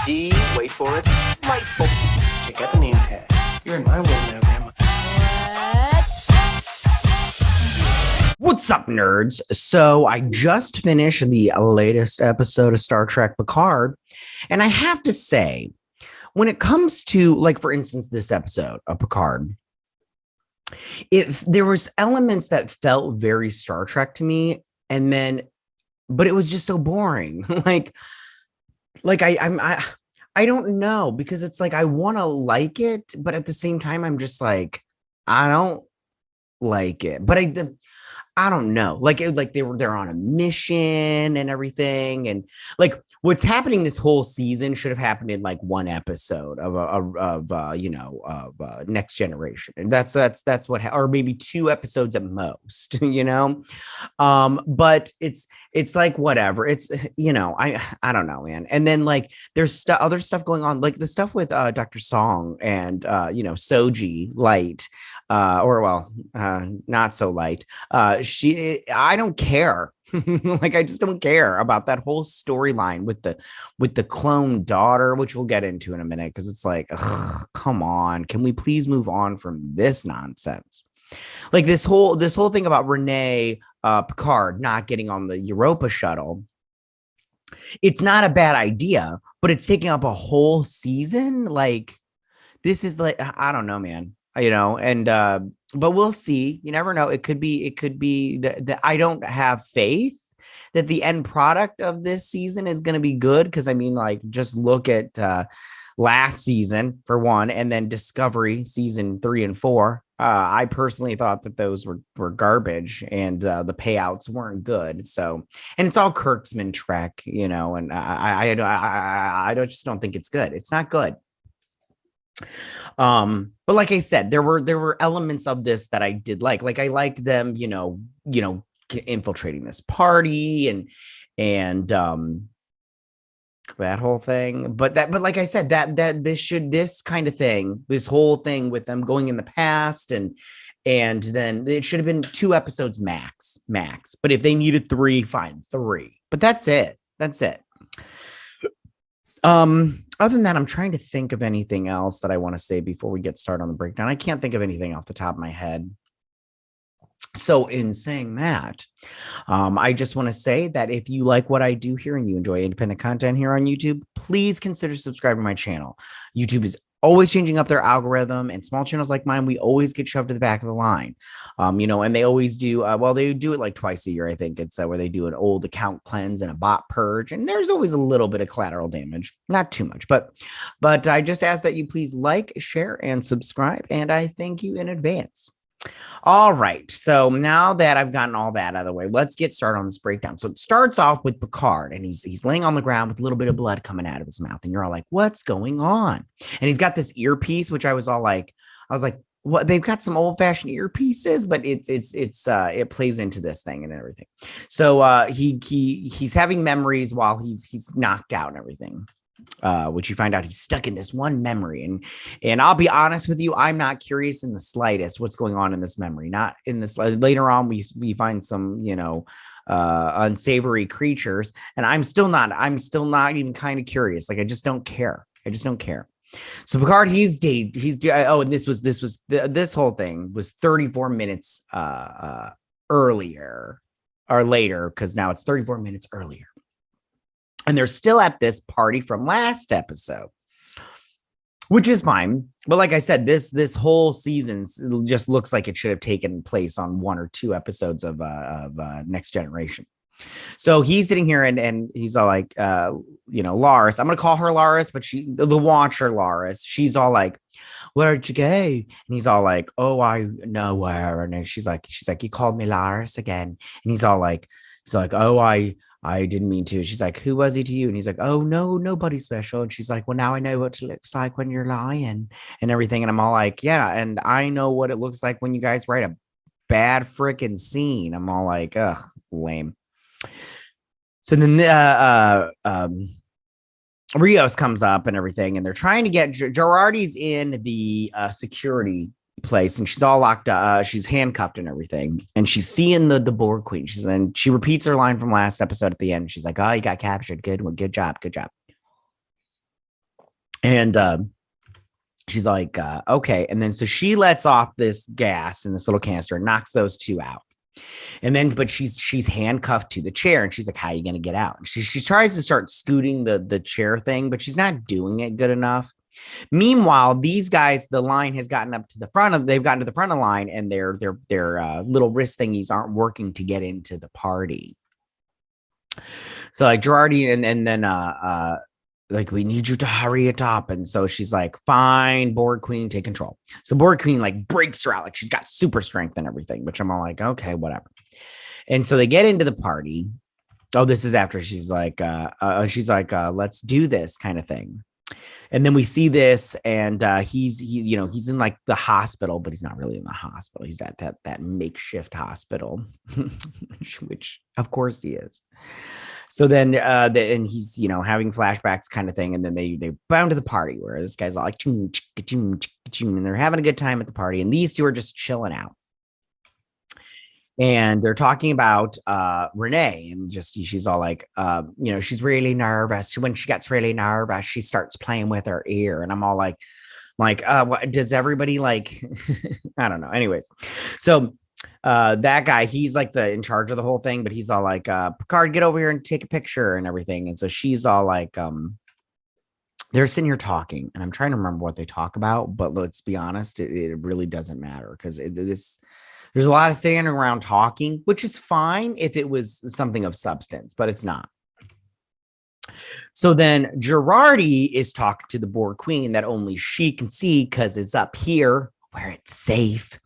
D, wait for it, delightful. Check out the name tag. You're in my world now, Grandma. What's up, nerds? So I just finished the latest episode of Star Trek Picard, and I have to say, when it comes to, like, for instance, this episode of Picard, if there was elements that felt very Star Trek to me, and then, but it was just so boring. I don't know, because it's like I want to like it, but at the same time, I'm just like, I don't like it. But I don't know. Like they're on a mission and everything, and like what's happening this whole season should have happened in like one episode of Next Generation, and that's what, or maybe two episodes at most, you know. But it's like whatever. It's I don't know, man. And then like there's other stuff going on, like the stuff with Dr. Song and Soji Light, not so light. I don't care. Like, I just don't care about that whole storyline with the clone daughter, which we'll get into in a minute, because it's like, ugh, come on, can we please move on from this nonsense? Like this whole thing about Renee Picard not getting on the Europa shuttle. It's not a bad idea, but it's taking up a whole season. Like, this is like, I don't know, man. And but we'll see. You never know. It could be that I don't have faith that the end product of this season is going to be good, because I mean, like, just look at last season for one, and then Discovery season 3 and 4. I personally thought that those were garbage, and the payouts weren't good. So, and it's all Kurtzman Trek, and I just don't think it's good. It's not good. But like I said, there were elements of this that I did like I liked them, infiltrating this party and that whole thing. But like I said, this kind of thing, this whole thing with them going in the past, and then it should have been 2 episodes max. But if they needed 3, fine, 3. But that's it. Other than that, I'm trying to think of anything else that I want to say before we get started on the breakdown. I can't think of anything off the top of my head. So in saying that, I just want to say that if you like what I do here and you enjoy independent content here on YouTube, please consider subscribing to my channel. YouTube is always changing up their algorithm, and small channels like mine, we always get shoved to the back of the line. And they always do, they do it like twice a year. I think it's where they do an old account cleanse and a bot purge, and there's always a little bit of collateral damage, not too much, but I just ask that you please like, share, and subscribe, and I thank you in advance. All right, so now that I've gotten all that out of the way, let's get started on this breakdown. So it starts off with Picard, and he's laying on the ground with a little bit of blood coming out of his mouth, and you're all like, what's going on? And he's got this earpiece, which I was like, what? They've got some old-fashioned earpieces, but it plays into this thing and everything. So he's having memories while he's knocked out and everything. Which you find out he's stuck in this one memory, and I'll be honest with you, I'm not curious in the slightest what's going on in this memory. Not in this. Later on, we find some unsavory creatures, and I'm still not even kind of curious. Like, I just don't care. So Picard, and this whole thing was 34 minutes earlier or later, because now it's 34 minutes earlier. And they're still at this party from last episode, which is fine. But like I said, this whole season just looks like it should have taken place on 1 or 2 episodes of Next Generation. So he's sitting here and he's all like, Laris. I'm going to call her Laris, but the Watcher Laris. She's all like, where'd you go? And he's all like, oh, I nowhere. And then she's like, you called me Laris again. And he's like, oh, I didn't mean to. She's like, who was he to you? And he's like, oh, no, nobody special. And she's like, well, now I know what it looks like when you're lying and everything. And I'm all like, yeah, and I know what it looks like when you guys write a bad freaking scene. I'm all like, ugh, lame. So then Rios comes up and everything, and they're trying to get Girardi's in the security place, and she's all locked up. She's handcuffed and everything, and she's seeing the Borg Queen. She repeats her line from last episode at the end. She's like, "Oh, you got captured. Good job. And she's like, okay. And then so she lets off this gas in this little canister and knocks those two out. And then, but she's handcuffed to the chair, and she's like, "How are you going to get out?" And she tries to start scooting the chair thing, but she's not doing it good enough. Meanwhile, these guys, the line has gotten up to the front of, they've gotten to the front of the line, and their little wrist thingies aren't working to get into the party. So like Girardi and then like, we need you to hurry it up. And so she's like, fine, Borg Queen, take control. So Borg Queen like breaks her out, like she's got super strength and everything, which I'm all like, okay, whatever. And so they get into the party. Oh, this is after she's like, let's do this kind of thing. And then we see this, and he's in like the hospital, but he's not really in the hospital. He's at that makeshift hospital, which of course he is. So then, and he's having flashbacks kind of thing, and then they bound to the party where this guy's all like, and they're having a good time at the party, and these two are just chilling out. And they're talking about Renee, and just she's all like, she's really nervous. When she gets really nervous, she starts playing with her ear, and I'm all like, what does everybody like? I don't know. Anyways, so that guy, he's like in charge of the whole thing, but he's all like, Picard, get over here and take a picture and everything. And so she's all like, they're sitting here talking, and I'm trying to remember what they talk about, but let's be honest, it really doesn't matter, because there's a lot of standing around talking, which is fine if it was something of substance, but it's not. So then Girardi is talking to the Borg Queen that only she can see because it's up here where it's safe.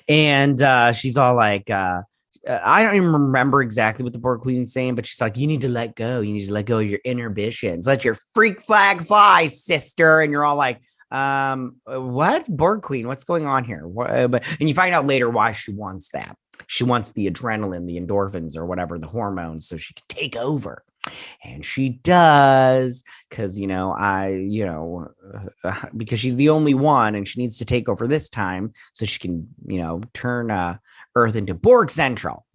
And she's all like, I don't even remember exactly what the Borg Queen's saying, but she's like, you need to let go. You need to let go of your inhibitions. Let your freak flag fly, sister. And you're all like, what? Borg Queen, what's going on here? And you find out later why she wants that. She wants the adrenaline, the endorphins, or whatever, the hormones, so she can take over. And she does, because because she's the only one, and she needs to take over this time so she can turn Earth into Borg Central.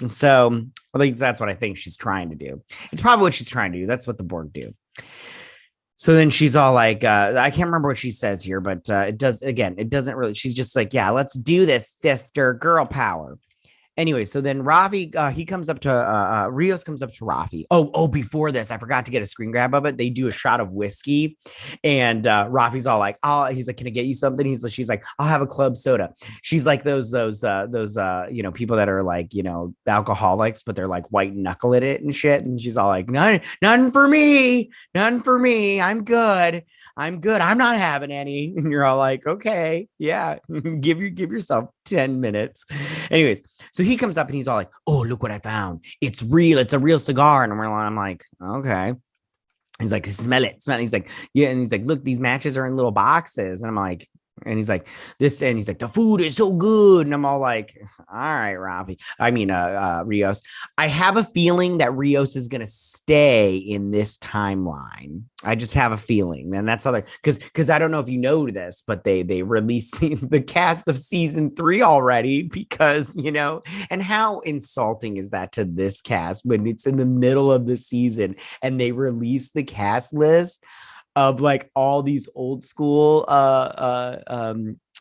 So at least that's what I think she's trying to do. It's probably what she's trying to do. That's what the Borg do. So then she's all like, I can't remember what she says here, but it doesn't really, she's just like, yeah, let's do this, sister, girl power. Anyway, so then Rafi, he comes up to, Rios comes up to Rafi. Oh, before this, I forgot to get a screen grab of it. They do a shot of whiskey, and Rafi's all like, he's like, can I get you something? She's like, I'll have a club soda. She's like those people that are like, alcoholics, but they're like white knuckle at it and shit. And she's all like, none for me. I'm good. I'm not having any. And you're all like, okay, yeah, give yourself 10 minutes. Anyways, so he comes up and he's all like, oh, look what I found. It's real. It's a real cigar. And I'm like, okay. He's like, smell it. He's like, yeah. And he's like, look, these matches are in little boxes. And I'm like, and he's like, this, and he's like, the food is so good. And I'm all like, all right, Rios. I have a feeling that Rios is going to stay in this timeline. I just have a feeling. And that's other, because I don't know if you know this, but they released the cast of season 3 already, because, and how insulting is that to this cast when it's in the middle of the season and they release the cast list of like all these old school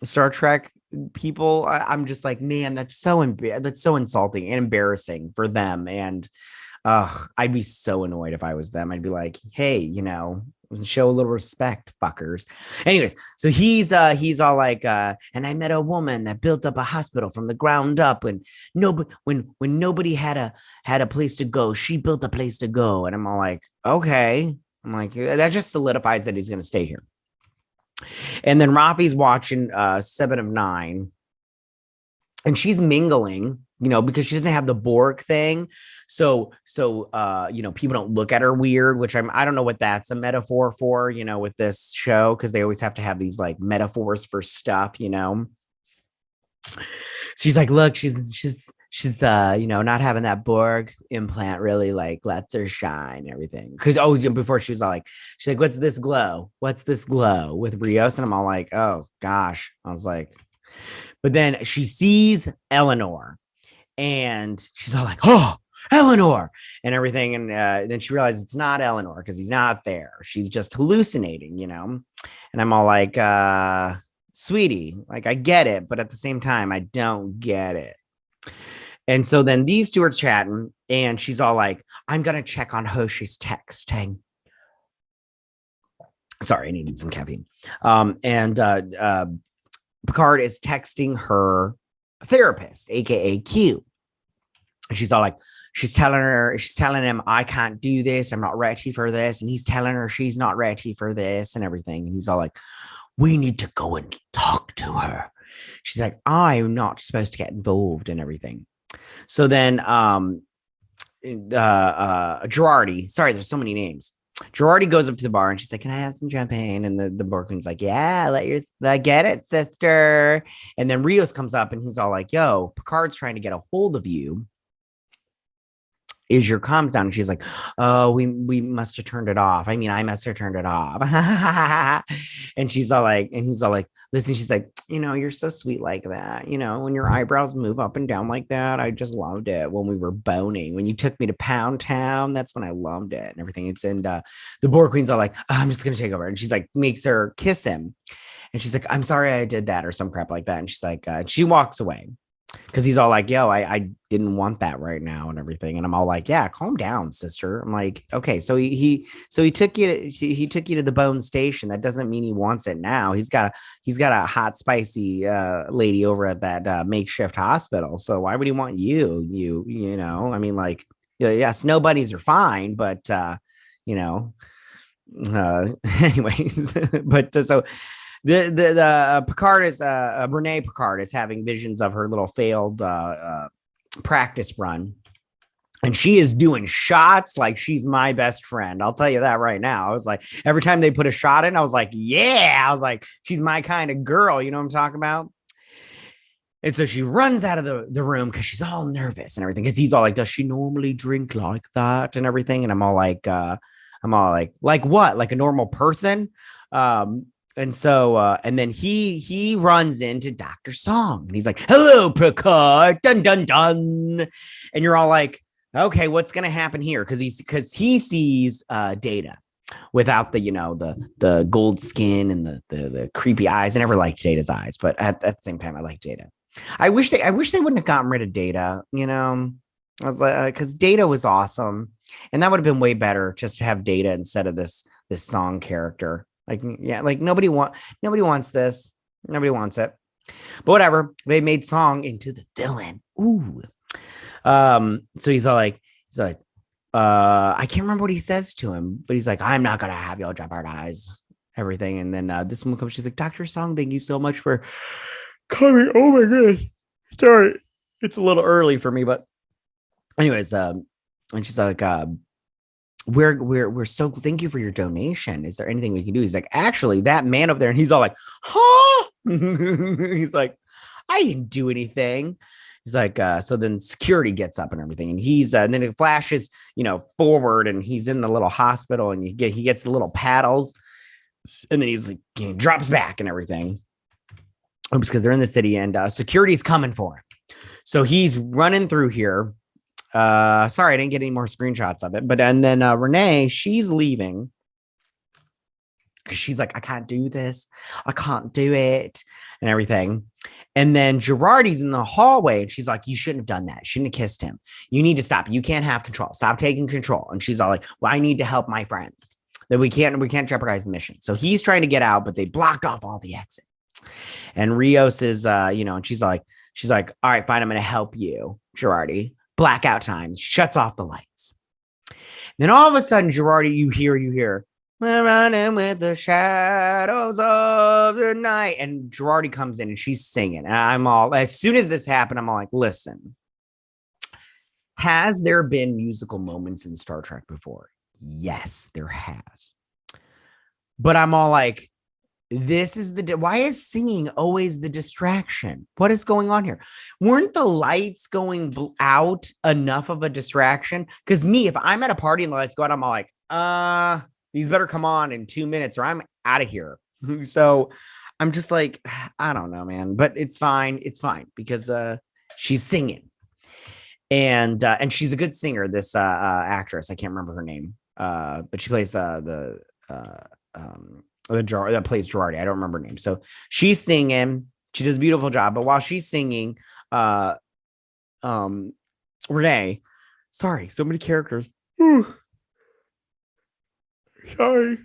Star Trek people. I'm just like, man, that's so insulting and embarrassing for them. And I'd be so annoyed if I was them. I'd be like, hey, show a little respect, fuckers. Anyways, so he's all like, and I met a woman that built up a hospital from the ground up, and when nobody had a place to go, she built a place to go. And I'm all like, okay. I'm like, that just solidifies that he's going to stay here. And then Rafi's watching 7 of 9, and she's mingling, because she doesn't have the Borg thing. So people don't look at her weird, which I don't know what that's a metaphor for, with this show, because they always have to have these like metaphors for stuff, She's like, look, she's not having that Borg implant really like lets her shine and everything. Because before she's like, what's this glow with Rios? And I'm all like, oh gosh. I was like, but then she sees Eleanor, and she's all like, oh, Eleanor, and everything. And then she realizes it's not Eleanor because he's not there. She's just hallucinating, And I'm all like, sweetie, like I get it, but at the same time, I don't get it. And so then these two are chatting, and she's all like, I'm going to check on her. She's texting. Sorry, I needed some caffeine. And Picard is texting her therapist, aka Q. And she's all like, she's telling him, I can't do this. I'm not ready for this. And he's telling her she's not ready for this and everything. And he's all like, we need to go and talk to her. She's like, I'm not supposed to get involved and everything. So then Girardi, sorry, there's so many names. Girardi goes up to the bar and she's like, can I have some champagne? And the Borg Queen's like, yeah, get it, sister. And then Rios comes up and he's all like, yo, Picard's trying to get a hold of you. Is your comms down? And she's like, oh, we must have turned it off. I mean, I must have turned it off. And he's all like, listen, she's like, you're so sweet like that. When your eyebrows move up and down like that, I just loved it when we were boning. When you took me to Pound Town, that's when I loved it and everything. And the Borg Queen's all like, I'm just going to take over. And she's like, makes her kiss him. And she's like, I'm sorry I did that or some crap like that. And she's like, she walks away. Because he's all like, yo, I didn't want that right now and everything. And I'm all like, yeah, calm down, sister. I'm like, okay, so he took you to the Bone Station. That doesn't mean he wants it now. He's got a hot, spicy lady over at that makeshift hospital. So why would he want you? You know, I mean, like, yes, no bunnies are fine, but anyways, but so the Picard is Renee Picard is having visions of her little failed practice run, and she is doing shots like she's my best friend. I'll tell you that right now. I was like, every time they put a shot in, I was like, yeah, I was like, she's my kind of girl. You know what I'm talking about? And so she runs out of the room because she's all nervous and everything. Because he's all like, does she normally drink like that and everything? And I'm all like what? Like a normal person? And so, and then he runs into Dr. Song and he's like, hello, Picard, dun, dun, dun. And you're all like, okay, what's going to happen here? Because he sees Data without the gold skin and the creepy eyes. I never liked Data's eyes, but at the same time, I like Data. I wish they wouldn't have gotten rid of Data. I was like, because Data was awesome. And that would have been way better just to have Data instead of this Song character. Like, yeah, like nobody wants this. Nobody wants it. But whatever. They made Song into the villain. Ooh. So he's like, I can't remember what he says to him, but he's like, I'm not gonna have y'all jeopardize everything. And then this woman comes, she's like, Dr. Song, thank you so much for coming. Oh my god. Sorry. It's a little early for me, but anyways, and she's like, we're so thank you for your donation. Is there anything we can do? He's like, actually, that man up there, and he's all like, huh? He's like, I didn't do anything. He's like, so then security gets up and everything, and he's and then it flashes, forward, and he's in the little hospital, and he gets the little paddles, and then he's like, he drops back and everything. Oops, because they're in the city, and security's coming for him. So he's running through here. Sorry, I didn't get any more screenshots of it, but and then Renee, she's leaving because she's like, I can't do this, I can't do it, and everything. And then Girardi's in the hallway, and she's like, you shouldn't have done that. Shouldn't have kissed him. You need to stop. You can't have control. Stop taking control. And she's all like, well, I need to help my friends. That we can't jeopardize the mission. So he's trying to get out, but they blocked off all the exit. And Rios is, and she's like, all right, fine, I'm gonna help you, Girardi. Blackout time, shuts off the lights. Then all of a sudden, Girardi, you hear, we're running with the shadows of the night. And Girardi comes in and she's singing. And I'm all, as soon as this happened, I'm all like, listen, has there been musical moments in Star Trek before? Yes, there has. But I'm all like, why is singing always the distraction? What is going on here? Weren't the lights going out enough of a distraction? Because if I'm at a party and the lights go out, I'm all like, these better come on in 2 minutes or I'm out of here. So I'm just like, I don't know, man, but it's fine. It's fine because she's singing. And she's a good singer, this actress. I can't remember her name, but she plays that plays Girardi. I don't remember her name. So she's singing. She does a beautiful job. But while she's singing, Renee, sorry, so many characters. Sorry.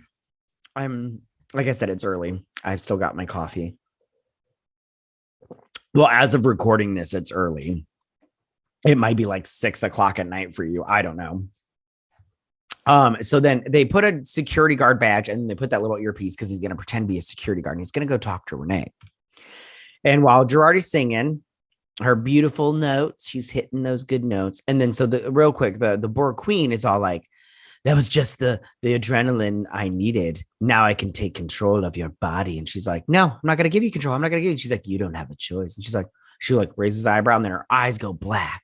I'm, like I said, it's early. I've still got my coffee. Well, as of recording this, it's early. It might be like 6 o'clock at night for you. I don't know. So then they put a security guard badge and they put that little earpiece because he's going to pretend to be a security guard and he's going to go talk to Renee. And while Girardi's singing her beautiful notes, she's hitting those good notes. And then so real quick, the Borg Queen is all like, that was just the adrenaline I needed. Now I can take control of your body. And she's like, no, I'm not going to give you control. I'm not going to give you. She's like, you don't have a choice. And she's like, she like raises her eyebrow and then her eyes go black.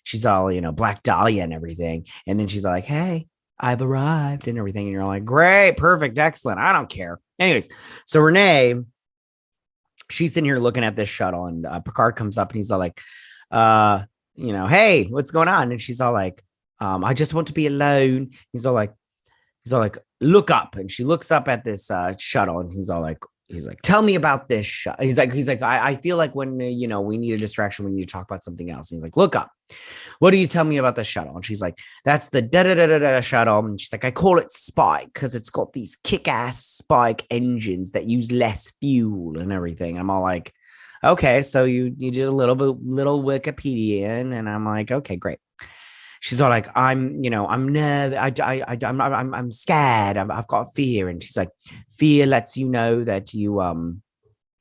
She's all, Black Dahlia and everything. And then she's like, hey, I've arrived and everything. And you're like, great, perfect, excellent. I don't care. Anyways, so Renee, she's sitting here looking at this shuttle and Picard comes up and he's all like, hey, what's going on? And she's all like, I just want to be alone. He's all like, look up. And she looks up at this shuttle and he's like, tell me about this shuttle. He's like, I feel like when, we need a distraction, we need to talk about something else. And he's like, look up. What do you tell me about the shuttle? And she's like, that's the da-da-da-da-da shuttle. And she's like, I call it Spike because it's got these kick-ass Spike engines that use less fuel and everything. I'm all like, okay, so you did a little Wikipedia and I'm like, okay, great. She's all like, I'm nervous. I'm scared. I've got fear. And she's like, fear lets you know that you,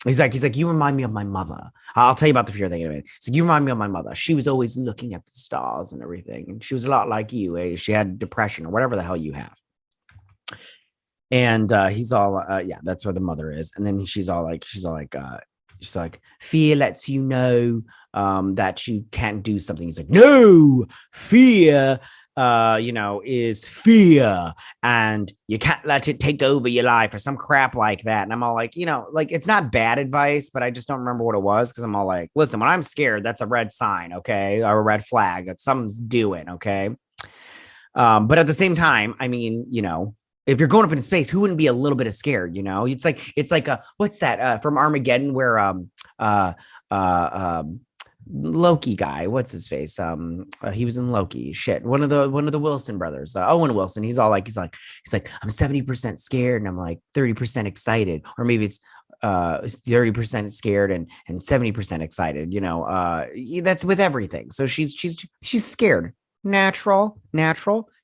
he's like, you remind me of my mother. I'll tell you about the fear thing in a minute. So you remind me of my mother. She was always looking at the stars and everything. And she was a lot like you. Eh? She had depression or whatever the hell you have. And he's all, yeah, that's where the mother is. And then she's like, fear lets you know that you can't do something. He's like, no, fear, is fear, and you can't let it take over your life or some crap like that. And I'm all like, it's not bad advice, but I just don't remember what it was because I'm all like, listen, when I'm scared, that's a red sign, okay, or a red flag that something's doing, okay. But at the same time, I mean, if you're going up into space, who wouldn't be a little bit of scared? It's like what's that from Armageddon where Loki guy, what's his face? He was in Loki. Shit, one of the Wilson brothers, Owen Wilson. He's like, I'm 70% scared and I'm like 30% excited, or maybe it's 30% scared and 70% excited. That's with everything. So she's scared. Natural.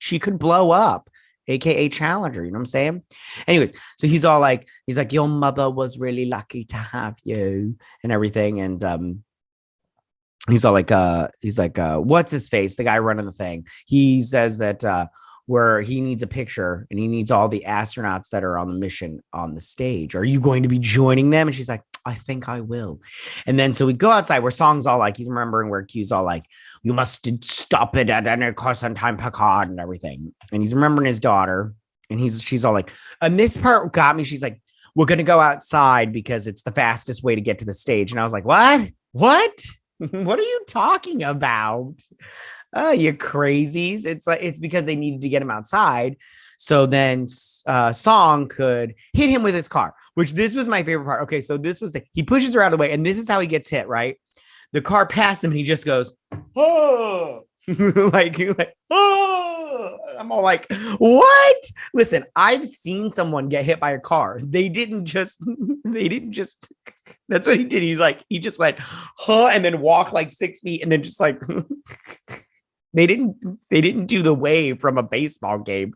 She could blow up. AKA Challenger, you know what I'm saying? Anyways, so he's like, your mother was really lucky to have you and everything. And he's all like, what's his face? The guy running the thing. He says that where he needs a picture and he needs all the astronauts that are on the mission on the stage. Are you going to be joining them? And she's like, I think I will. And then so we go outside where Song's all like, he's remembering where Q's all like, you must stop it at any cost on time, Picard, and everything. And he's remembering his daughter. And she's all like, and this part got me. She's like, we're going to go outside because it's the fastest way to get to the stage. And I was like, what? What are you talking about? Oh, you crazies. It's because they needed to get him outside. So then Song could hit him with his car, which this was my favorite part. Okay, so this was he pushes her out of the way, and this is how he gets hit, right? The car passed him, and he just goes, oh, like, oh. I'm all like, what? Listen, I've seen someone get hit by a car. They didn't just, that's what he did. He just went, huh, and then walked like 6 feet, and then just like, They didn't do the wave from a baseball game.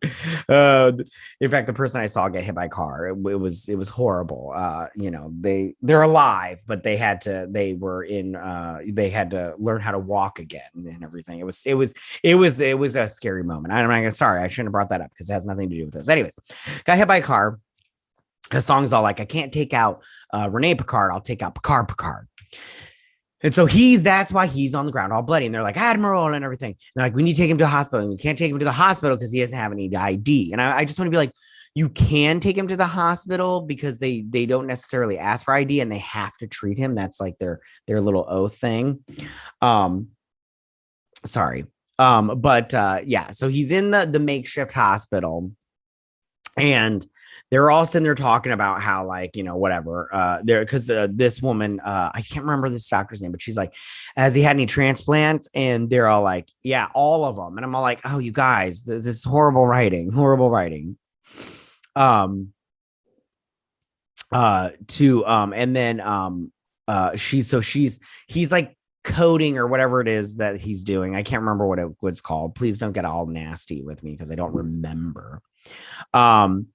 In fact, the person I saw get hit by a car, it was horrible. They're alive, but they had to learn how to walk again and everything. It was a scary moment. Sorry, I shouldn't have brought that up because it has nothing to do with this. Anyways, got hit by a car. The song's all like, I can't take out Renee Picard. I'll take out Picard. And so that's why he's on the ground all bloody. And they're like, Admiral and everything. And they're like, we need to take him to the hospital. And we can't take him to the hospital because he doesn't have any ID. And I just want to be like, you can take him to the hospital because they don't necessarily ask for ID and they have to treat him. That's like their little oath thing. Sorry. But yeah, so he's in the makeshift hospital, and they're all sitting there talking about how, like, whatever, there, because this woman, I can't remember this doctor's name, but she's like, has he had any transplants? And they're all like, yeah, all of them. And I'm all like, oh, you guys, this is horrible writing. um and then he's like coding or whatever it is that he's doing. I can't remember what it's called. Please don't get all nasty with me because I don't remember. um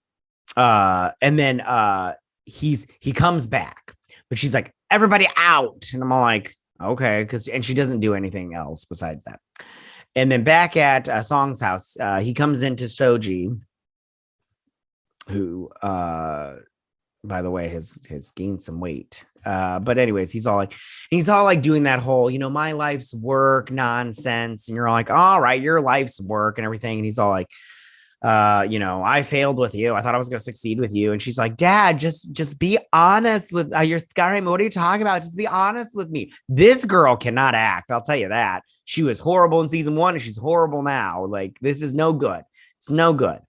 and then he comes back, but she's like, everybody out, and I'm all like, okay, and she doesn't do anything else besides that. And then back at Song's house, he comes into Soji, who by the way has gained some weight. But anyways, he's all like doing that whole, my life's work nonsense, and you're all like, all right, your life's work and everything. And he's all like, I failed with you. I thought I was going to succeed with you. And she's like, Dad, just be honest with your Skyrim. What are you talking about? Just be honest with me. This girl cannot act. I'll tell you that. She was horrible in season 1 and she's horrible now. Like, this is no good. It's no good.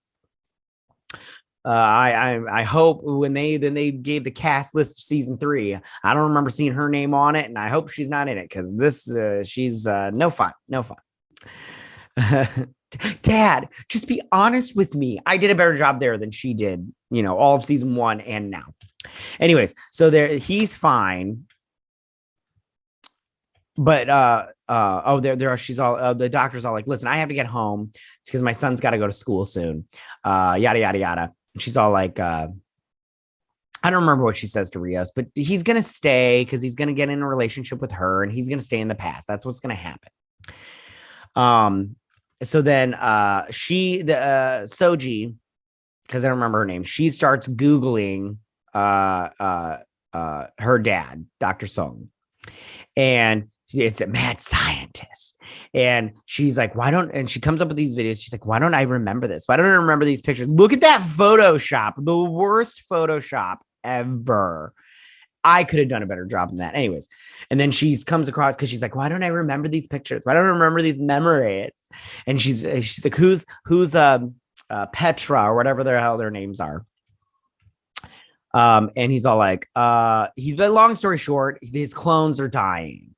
I hope when they gave the cast list of season 3, I don't remember seeing her name on it, and I hope she's not in it, because she's no fun. Dad, just be honest with me. I did a better job there than she did, all of season 1 and now. Anyways, so he's fine. But she's all the doctor's all like, listen, I have to get home because my son's got to go to school soon. Yada yada yada. And she's all like, I don't remember what she says to Rios, but he's gonna stay because he's gonna get in a relationship with her, and he's gonna stay in the past. That's what's gonna happen. So then Soji, because I don't remember her name, she starts Googling her dad, Dr. Song. And it's a mad scientist. And she's like, and she comes up with these videos. She's like, why don't I remember this? Why don't I remember these pictures? Look at that Photoshop, the worst Photoshop ever. I could have done a better job than that. Anyways. And then she comes across, because she's like, why don't I remember these pictures? Why don't I remember these memories? And she's like, who's Petra or whatever the hell their names are. And he's all like, but long story short, his clones are dying.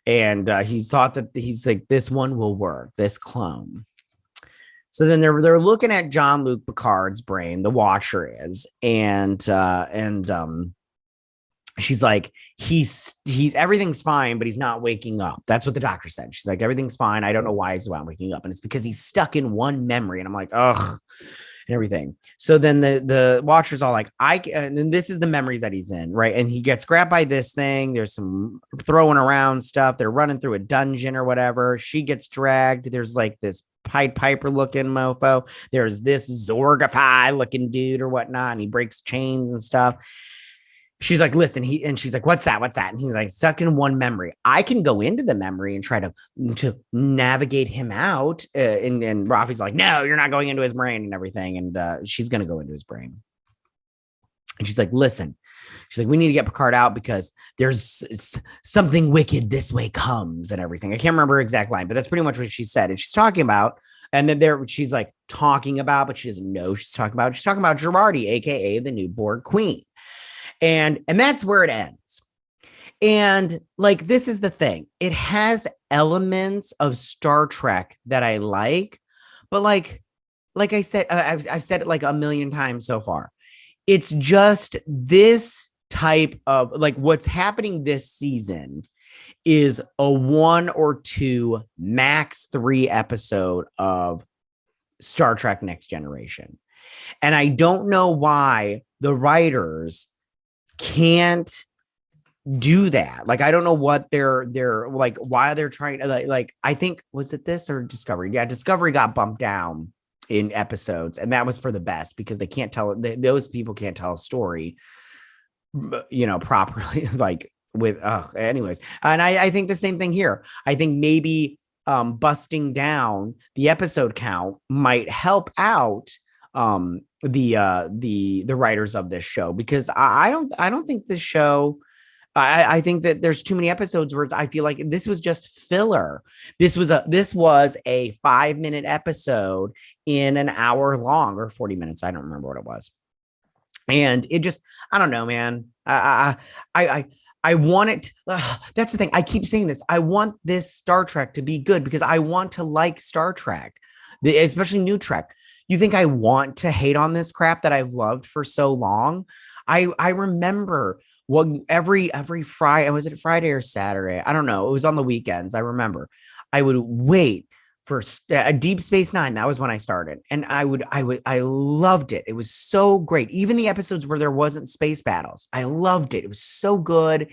And he's thought that he's like, this one will work, this clone. So then they're looking at Jean-Luc Picard's brain, the Watcher is, and she's like, he's everything's fine, but he's not waking up. That's what the doctor said. She's like, everything's fine. I don't know why he's not waking up, and it's because he's stuck in one memory. And I'm like, ugh. And everything. So then the Watcher's all like, and then this is the memory that he's in, right? And he gets grabbed by this thing. There's some throwing around stuff. They're running through a dungeon or whatever. She gets dragged. There's like this Pied Piper looking mofo. There's this Zorgify looking dude or whatnot, and he breaks chains and stuff. She's like, listen, she's like, what's that? And he's like, stuck in one memory. I can go into the memory and try to navigate him out. And Rafi's like, no, you're not going into his brain and everything. And she's going to go into his brain. And she's like, listen, she's like, we need to get Picard out because there's something wicked this way comes and everything. I can't remember her exact line, but that's pretty much what she said. And she's talking about, and then she's like talking about, but she doesn't know she's talking about Girardi, AKA the new Borg Queen. And that's where it ends. And like, this is the thing. It has elements of Star Trek that I like, but like I said, I've said it like a million times so far. It's just this type of, like, what's happening this season is a 1 or 2, max 3 episode of Star Trek Next Generation. And I don't know why the writers can't do that. Like, I don't know what they're like, why they're trying to like, I think, was it this or Discovery? Yeah, Discovery got bumped down in episodes, and that was for the best because they can't tell those people can't tell a story, properly, like with anyways. And I think the same thing here. I think maybe busting down the episode count might help out the writers of this show, because I don't think this show I think that there's too many episodes where I feel like this was just filler. This was a 5-minute episode in an hour long, or 40 minutes. I don't remember what it was. And it just, I don't know, man. I want it. That's the thing. I keep saying this. I want this Star Trek to be good because I want to like Star Trek, especially new Trek. You think I want to hate on this crap that I've loved for so long? I remember what every Friday, was it Friday or Saturday? I don't know. It was on the weekends. I remember I would wait for Deep Space Nine. That was when I started, and I loved it. It was so great. Even the episodes where there wasn't space battles, I loved it. It was so good.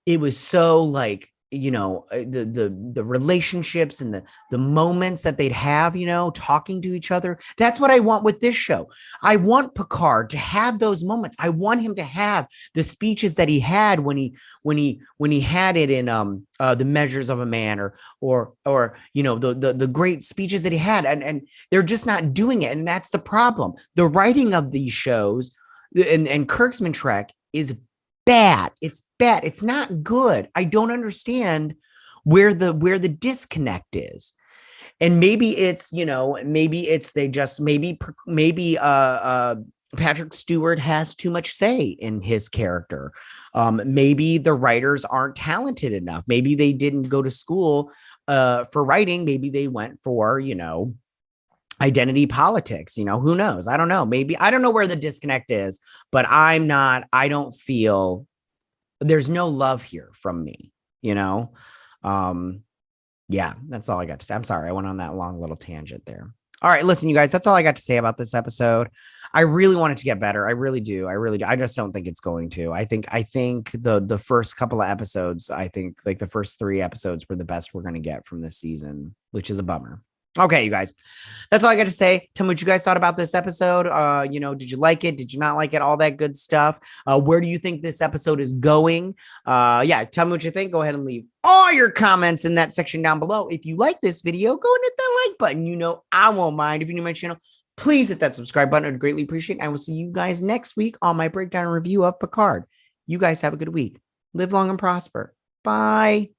It was so like, the relationships and the moments that they'd have, talking to each other. That's what I want with this show. I want Picard to have those moments. I want him to have the speeches that he had when he had it in The Measures of a Man, or the great speeches that he had, and they're just not doing it. And that's the problem. The writing of these shows and Kirkman Trek is bad. It's bad. It's not good. I don't understand where the disconnect is. And maybe it's, maybe Patrick Stewart has too much say in his character. Maybe the writers aren't talented enough. Maybe they didn't go to school for writing. Maybe they went for, identity politics, who knows? I don't know. Maybe I don't know where the disconnect is, but I don't feel there's no love here from me, yeah, that's all I got to say. I'm sorry. I went on that long little tangent there. All right, listen, you guys, that's all I got to say about this episode. I really want it to get better. I really do. I just don't think it's going to. I think the first couple of episodes, I think like the first 3 episodes were the best we're going to get from this season, which is a bummer. Okay, you guys, that's all I got to say. Tell me what you guys thought about this episode. Did you like it? Did you not like it? All that good stuff. Where do you think this episode is going? Yeah, tell me what you think. Go ahead and leave all your comments in that section down below. If you like this video, go and hit that like button. I won't mind. If you're new to my channel, please hit that subscribe button. I'd greatly appreciate it. I will see you guys next week on my breakdown and review of Picard. You guys have a good week. Live long and prosper. Bye.